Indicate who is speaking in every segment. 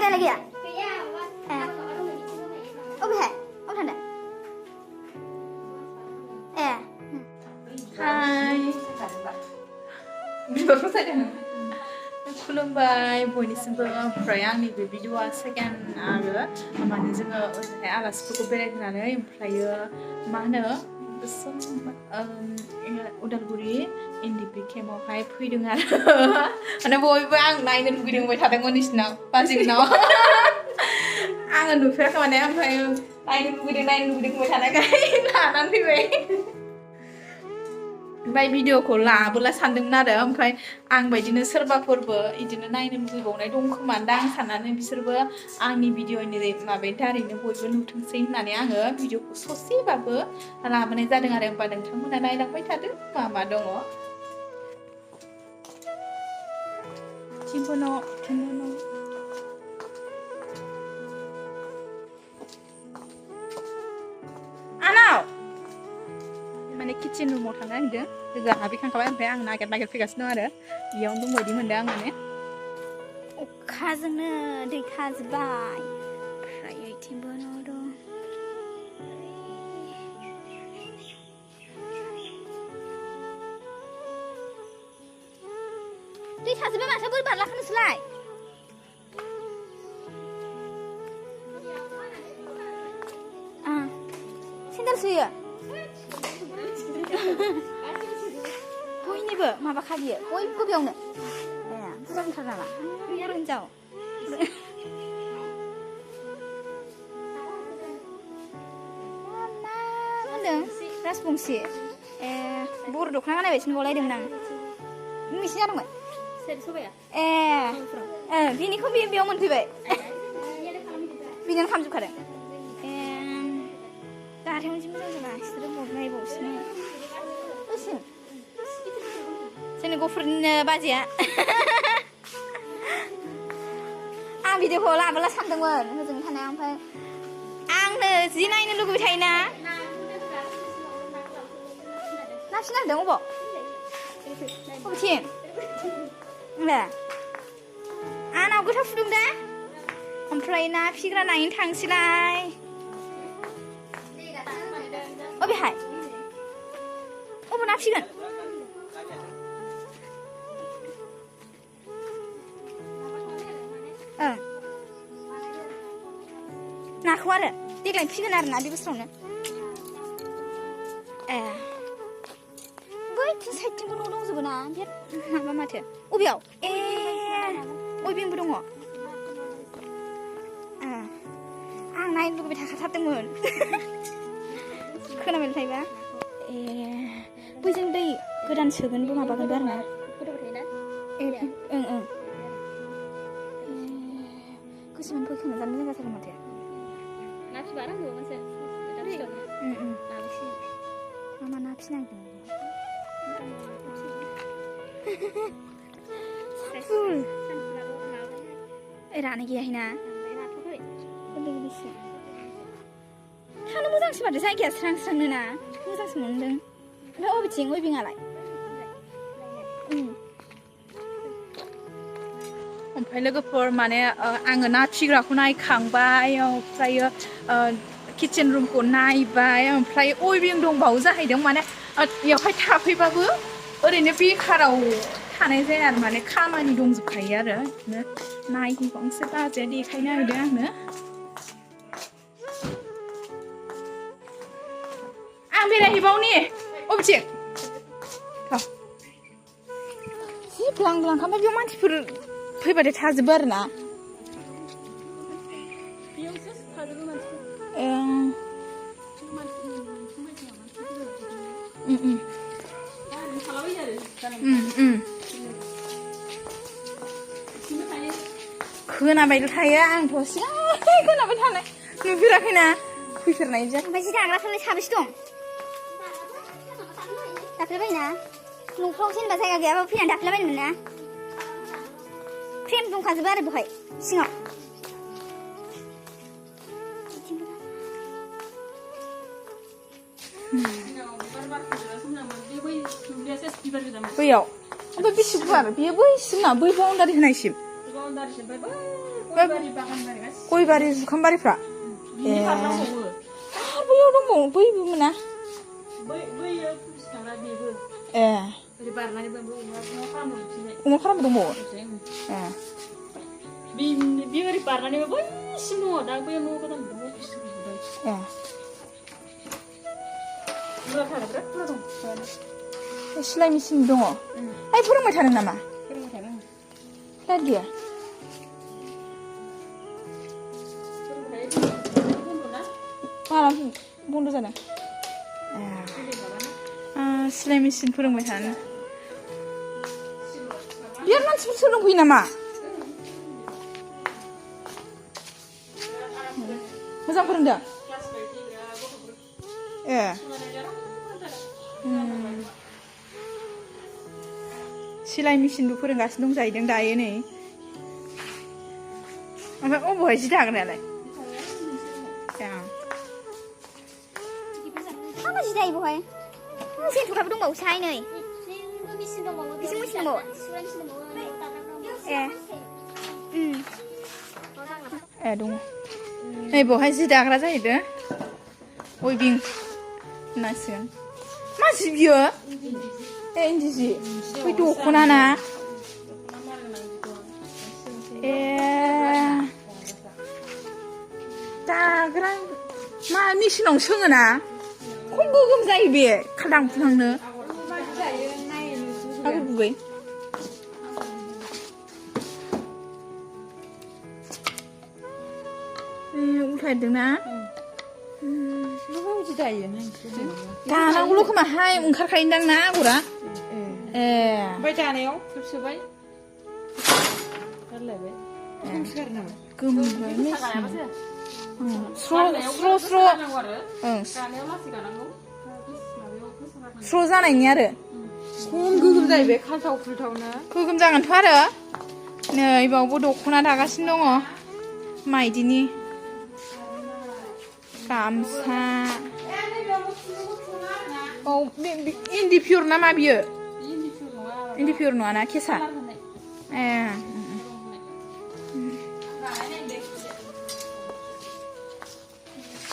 Speaker 1: थानायालाय गैया अबेहाय अबे थांदों ए
Speaker 2: हाय बिबारखौ सायदों खुलुमबाय बयनिसिमबो ओमफ्राय आंनि बे भिडिअआ सेकेन्ड आरो माने जोङो ओरैहाय आलासिफोरखौ बेरायहोनानै ओमफ्रायो मा होनो उदालगुरि एनडिपि केम्पआवहाय फैदों आरो माने बयबो आं नायनो लुगैदोंबाय थादोंमोन बिसिनाव बाजैनाव आङो नुफेराखै माने ओमफ्राय नायनो लुगैदों होनबाय थानायखाय लानानै फैबाय ओमफ्राय भिडिअखौ लाबोला सानदोंमोन आरो ओमफ्राय आं बायदिनो सोरबाफोरबो बिदिनो नायनो लुगैबावनाय दं खोमा दा आं साननानै बिसोरबो आंनि भिडिअनि माबानि दारैनो बयबो नुथोंसै होननानै आङो भिडिअखौ ससेबाबो लाबोनाय जादों आरो होमबा नोंथांमोना नायलांबाय थादो मा दङ थिम्बुन' आनाव माने किचेन रुमाव थांनो नागिरदों लोगोआ हाबहैखांखाबाय ओमफ्राय आं नागिर फैगासिनो दं आरो बेयावनो दंबायदि मोनदों आं माने
Speaker 1: अखाजोंनो दै थाजोब्बाय ओमफ्राय ओइथिंबो न' दं दै थाजोब्बाय माथो बोर बारलाखो नोंसोरलाय सेन्देल सुयो बयनिबो माबाखा बियो बयबो बेयावनो ए बुरजा बुंथार नामा बर' हिनजाव मा होनदों राजबंसि ए बर' दख'ना गाननाय बायदि नुबावलायदोंमोन आं मिथिं जादोंमोन ए बिनिखौ बेयाव मोनफैबाय बिनियानो खालामजोबखादों ए दाथायावनो जि मोजां जाबाय बिसोरो नायबावसिनो दसेनो जोंनि गफुरनिनो बाजैया आं भिडिअखौ लाबोला सानदोंमोन होजों थानाया ओमफ्राय आंनो जि नायनो लुगैबाय थायोना ना फिनांदों अबाव बबेथिं दे आंनाव गोथाव फुदुं दे ओमफ्राय ना फिग्रा नायनो थांसैलाय अबेहाय अबाव ना फिगोन नाखौ आरो देग्लाय फिगोन आरो ना बे बोसोरावनो ए बैथिं साइडथिंबो न' दंजोबो ना बिराद माबा माथो अबेयाव ए अयबिंबो दङ आं नायनो लुबैबाय थाखाथारदोंमोन खोनाबाय थायोबा ए बैजों दै गोदान सोगोनबो माबागोनबो आरो ना ओं गोसोमोन फैखांना जानो मोजां जाथारगोन माथो ना फिबानांगौ मोनसे मा ना फिनांगौ रानो गैयाहायना थानो मोजांसो माथो जायगाया स्रां स्रांनो ना मोजांसो मोनदों ओमफ्राय अबेथिं अयबिङालाय
Speaker 2: ओमफ्राय लोगोफोर माने आङो ना फिग्राखौ नायखांबाय ओमफ्रायो किचेन रुमखौ नायबाय ओमफ्राय अयबिं दंबावो जाहैदों माने बेयावहाय थाफैबाबो ओरैनो बेखाराव थानाय जाया आरो माने खामानि दंजोबखायो आरो बिदिनो नायहैबावनोसै बाजैया देखायनो नागिरदों आंनो आं बेरायहैबावनि अबेथिं जि ब्लां ब्लांखा ओमफ्राय बेयाव मानसिफोर फैबाथाय थाजोबो आरो ना खोनाबायल' थायो आंथ' सिगां खोनाबाय थानाय नुफेराखैना फैफेरनाय जायाखै
Speaker 1: ओमफ्राय जि दाग्राफोरलाय साबेसे दं दाख्लैबायना न'फ्राव जेनेबा जायगा गैयाबाबो फैनानै दाख्लैबायनोमोन ना फ्रेम दंखाजोबो आरो बहाय सिङाव
Speaker 2: बैयाव ओमफ्राय बेसे गुवार बेयो बैसिम ना बै बाउन्डारि होनायसिम गय बारि जुखाम बारिफ्रा ए बैयाव दंबावो बैबोमोन ना ए अमा फार्म दंबावो ए
Speaker 3: बिबारि बारनानैबो बैसिम दङ दा बै न' गोदान
Speaker 2: ए
Speaker 3: बुरजाथार बिराद बुरजा दं
Speaker 2: सिलाइ मेचिन दङ आइ फोरोंबाय थादों नामा
Speaker 3: फोरोंबाय थादों
Speaker 2: दा गैया माला बन्द जादों सिलाइ मेचिन फोरोंबाय थानो बिराद मानसिफोर सोलोंफैयो नामा मोजां फोरोंदों ए सिलाइ मेचिनबो फोरोंगासिनो दं जाहैदों दायो नै ओमफ्राय अबेहाय जि दाग्रायालाय
Speaker 1: मा जि दायो बहाय जेन्थ'खाबो दंबावोसोहाय नै बिसिम मेचिन दंबावो
Speaker 2: ए दङ नै बहाय जि दाग्रा जाहैदों वेबिं होननांसिगोन मा जि बियो ए इन्दि जि बै दख'ना ना ए दाग्रा मा मेचिनाव सोङो ना खम गोगोम जायो बे खालदां खुलांनो आगर गुबै उल्थायदोंना दानांगौल' खोमाहाय ओंखारखायोदां ना आगरा ए
Speaker 3: ओमफ्राय दानायाव थोबसोबाय गारलायबाय
Speaker 2: गोमोबाय स्र' जानायनि आरो
Speaker 3: खम गोगोम जायो बे खाल्थाव खुल्थावनो
Speaker 2: गोगोम जागोनथ' आरो नै बावबो दख'ना दागासिनो दङ माइदिनि गामसा औ इन्दि पियर ना मा बियो इन्दि पियर नङा ना केसा ए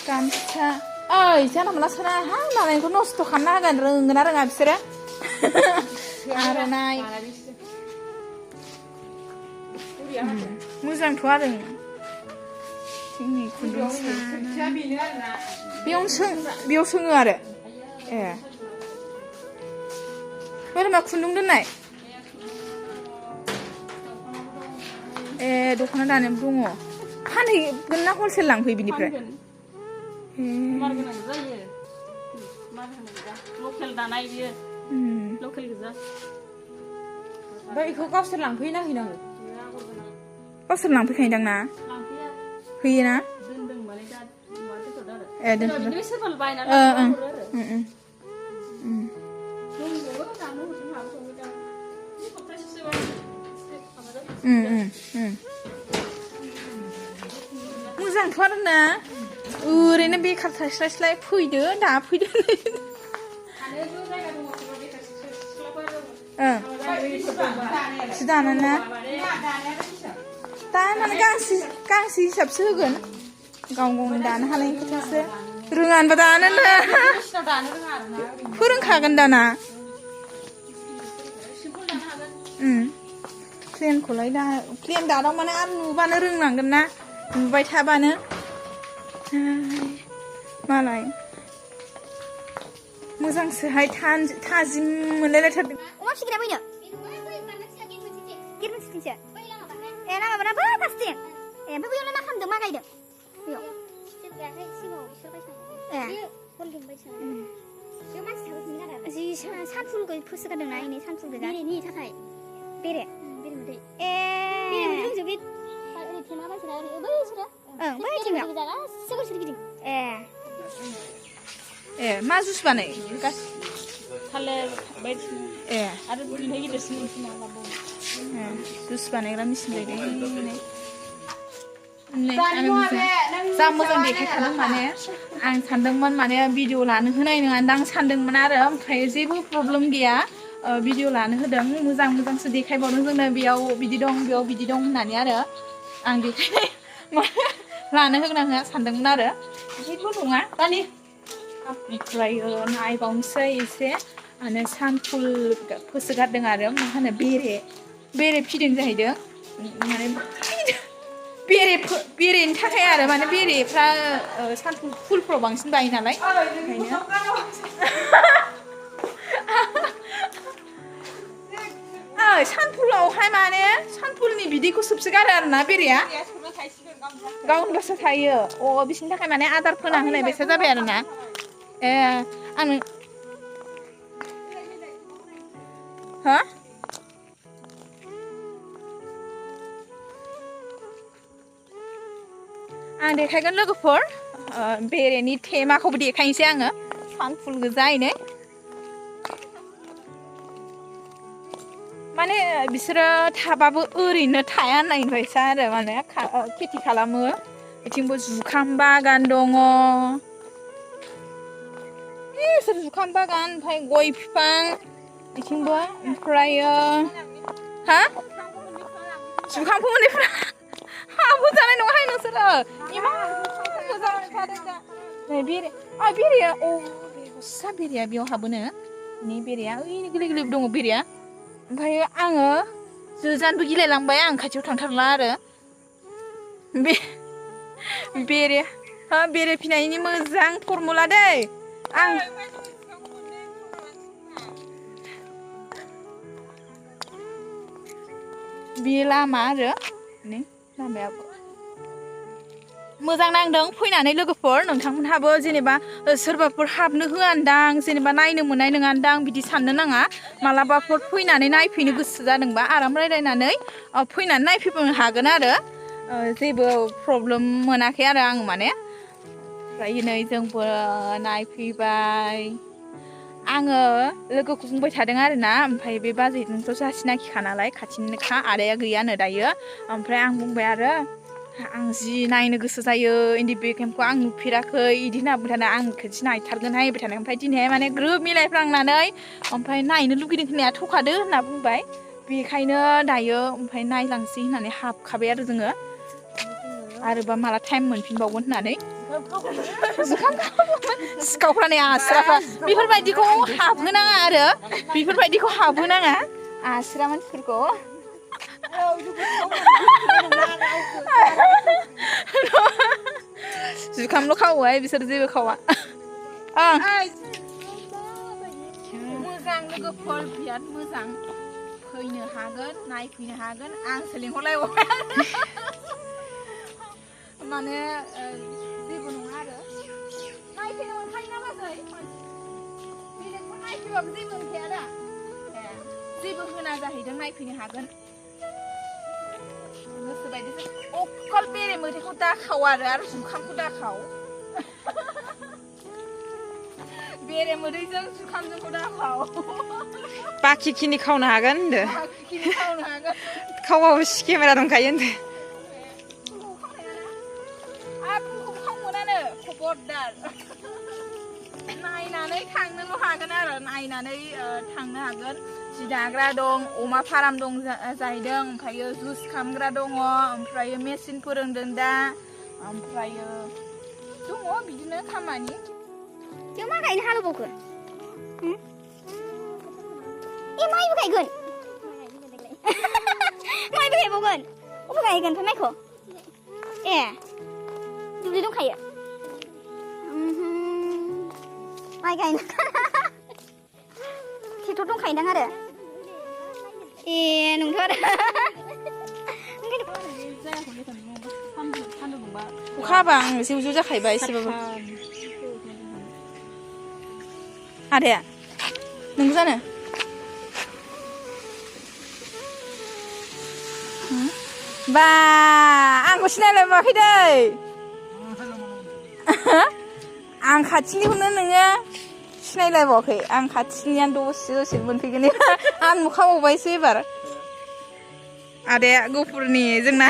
Speaker 2: गामसा ओइ जानला मोनला सोना हां मालायनिखौ नस्थ' खालामना होगोन रोंगोन ना रोङा बिसोरो आर'नाइ मोजांथ' आरो जोंनि खुन्दुं बेयाव सोङो आरो ए बोरमा खुन्दुं दोननाय ए दख'ना दानायाव दङ फानहैगोन ना हलसेल लांफैयो बिनिफ्राय
Speaker 3: मार गोनां जायो मार होनाय गोजा लकेल दानाय बियो लकेल गोजा ओमफ्राय बेखौ गावसोर लांफैयो ना हैनांगौ
Speaker 2: गावसोर लांफैखायोदां ना
Speaker 3: लांफैया
Speaker 2: होयोना
Speaker 3: दोनदों माने दा माबादों आरो
Speaker 2: ए दोनथ'दों
Speaker 3: बिदिनो सोरबा बायना लांफैयो आरो दंबावो दानो हरनो हागौ दा सप्तासेसो
Speaker 2: मोजांथ' आरो ना ओरैनो बेखार थास्लायस्लाय फैदो दा फैदो सि दाना ना दा माने गांसे हिसाबसो होगोन गाव गावनो दानो हानायनि खोथासो रोङानोबा दानो फोरोंखागोन दाना प्लेनखौलाय दा प्लेन दादाव माने आरो नुबानो रोंलांगोन ना नुबाय थाबानो मालाय मोजांसोहाय थाजिम मोनलायलायथारदों
Speaker 1: अमा फिसिग्रा फैनो गेट मोनसेथिंसो ए लामाबाना बै फारसेथिं ए ओमफ्राय बैयावलाय मा खालामदों मा गायदों बैयाव जि सानफुलखौ फोसोगारदोंना इनि सानफुल गोजा बेरेनि थाखाय बेरे मोदै ए बेरे ओरै थेमा बायसोना ओरै बैसोरो ओं बै थेमायाव गासिबो सोरगिदिं
Speaker 2: ए मा जुस बानाय
Speaker 3: थालिर बायदिसिना
Speaker 2: ए
Speaker 3: आरो बिनिफ्राय गिदिरसिन
Speaker 2: जुस बानायग्रा मेचिन जाहैदों जा मोजां देखायखादों माने आं सानदोंमोन माने भिडिअ लानो होनाय नङा आं सानदोंमोन आरो ओमफ्राय जेबो प्रब्लेम गैया भिडिअ लानो होदों मोजांसो देखायबावदों जोंनो बेयाव बिदि दं बेयाव बिदि दं होननानै आरो आं देखायनाय लानो होगोन आङो सानदोंमोन आरो जेबो नङा दानि ओमफ्राय नायबावनोसै एसे माने सानफुल फोसोगारदों आरो मा होनो बेरे फिदों जाहैदों माने बेरेनि थाखाय आरो माने बेरेफ्रा सानफुल फुलफ्राव बांसिन बायो नालाय ओंखायनो सानफुलावहाय माने सानफुलनि बिदैखौ सोबसोगारो आरोना बेरेया गावनिबासो थायो बिसोरनि थाखाय माने आदार फोना होनाय बायसा जाबाय आरोना आं हा आं देखायगोन लोगोफोर बेरेनि थेमाखौबो देखायनोसै आङो सानफुल गोजायैनो माने बिसोरो थाबाबो ओरैनो थाया होननाय बायसा आरो माने खेथि खालामो बिथिंबो जुखाम बागान दङ बिसोर जुखाम बागान ओमफ्राय गय बिफां बिथिंबो ओमफ्रायो हा जुखामखौ मोननायफ्रा हाबो जानाय नङाहाय नोंसोरो इमान मोजां थादों दा नै बेरेया हस्सा बेरेया बेयाव हाबोनो नै बेरेया ओइ गोरलै गोरलै दङ बेरेया ओमफ्राय आङो जोजानोबो गिलायलांबाय आं खाथियाव थांथारला आरो बेरे फिनायनि मोजां फर्मुला दै आं बे लामा आरो नै लामायाबो मोजां नांदों फैनानै लोगोफोर नोंथांमोनहाबो जेनेबा सोरबाफोर हाबनो होआनदां जेनेबा नायनो मोननाय नङानदां बिदि साननो नाङा मालाबाफोर फैनानै नायफैनो गोसो जादोंबा आराम रायलायनानै फैनानै नायफैनो हागोन आरो जेबो प्रब्लेम मोनाखै आरो आं माने ओमफ्राय नै जोंबो नायफैबाय आङो लोगोखौ बुंबाय थादों आरोना ओमफ्राय बे बाजैजोंथ' जोंहा सिनाखिखा नालाय खाथिनिखा आदाया गैयानो दायो ओमफ्राय आं बुंबाय आरो आं जि नायनो गोसो जायो इन्दि बे केम्पखौ आं नुफेराखै इदि होनना बुंबाय थादों आं खनसे नायथारगोन हायबाय थादों ओमफ्राय दिनैहाय माने ग्रोब मिलायफ्लांनानै ओमफ्राय नायनो लुगैदों होननाया थखादो होनना बुंबाय बेखायनो दायो ओमफ्राय नायलांसै होननानै हाबखाबाय आरो जोङो आरोबा माला टाइम मोनफिनबावगोन होननानै सिखावफ्रा नै आस्राफ्रा बेफोरबायदिखौ हाबहोनाङा आरो बेफोरबायदिखौ हाबहोनाङा आस्रा मानसिफोरखौ जुखामल' खावोहाय बिसोर जेबो खावा मोजां लोगोफोर बिराद मोजां फैनो हागोन नायफैनो हागोन आंसो लिंहरलायबाय माने जेबो नङा आरो नायफैनो मोनखायो ना बाजै बेलेगखौ नायफैबाबो जेबो मोनखाया दा जेबो होना जाहैदों नायफैनो हागोन गोसोबायदि अकल बेरे मोदैखौ दाखाव आरो जुखामखौ दाखाव बेरे मोदैजों जुखामजोंखौ दाखाव
Speaker 3: बाखिखिनि खावनो हागोन होनदो
Speaker 2: खावनो हागोन
Speaker 3: खावाबो केमेरा दंखायो होनदो
Speaker 2: खावमोनानो खबरदार नायनानै थांनोल' हागोन आरो नायनानै थांनो हागोन जि दाग्रा दं अमा फार्म दं जाहैदों ओमफ्रायो जुस खालामग्रा दङ ओमफ्रायो मेचिन फोरोंदों दा ओमफ्रायो दङ बिदिनो खामानि
Speaker 1: जों मा गायनो हालेवबावखो माइबो गायगोन माइबो गायबावगोन अबे गायगोन ओमफ्राय माइखौ दुब्लि दंखायो माइ गायनो ट्रेक्टर दंखायोदां आरो नोंथ' आरो
Speaker 2: अखा हाबा आं एसे उजु जाखायोबा एसेबाबो आदाया नोंबो जानो बा आंखौ सिनायलायबावाखै दै आं खाथिनिखौनो नोङो सिनायलायबावाखै आं खाथिनियानो दसे मोनफैगोन आं नुखाबावबायसो एबार आदाया गुफुरनि जोंना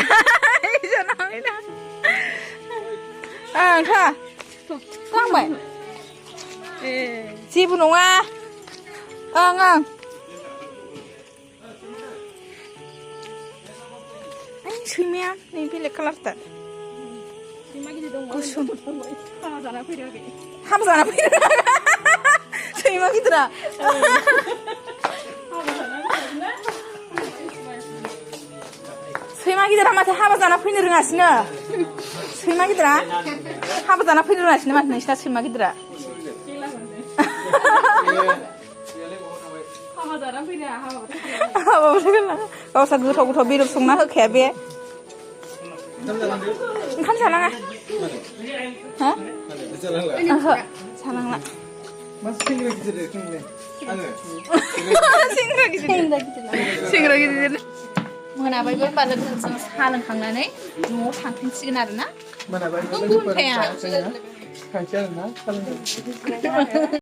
Speaker 2: था लांबाय जेबो नङा ओं सैमाया नै बेलेग कालारथार
Speaker 3: सैमा गिदिर दङ
Speaker 2: गोसोम
Speaker 3: हाबा जाना फैयाखै
Speaker 2: हाबा जाना फैदों सैमा गिदिरा सैमा गिदिरा माथो हाबा जाना फैनो रोङासिनो सैमा गिदिरा हाबा जाना फैनो रोङासिनो माथो नोंसिना सैमा गिदिरा
Speaker 3: हाबा जाना फैदों
Speaker 2: गावसा गोथाव गोथाव बेदर संना होखाया बे ओंखाम जानाङा हा ओहो जानांला सेंग्रा गिदिर मोनाबायबो होनबा लोगोजों साहा लोंखांनानै न'आव थांफिनसिगोन आरो ना
Speaker 4: Mana baik.
Speaker 2: Tunggu, Pea.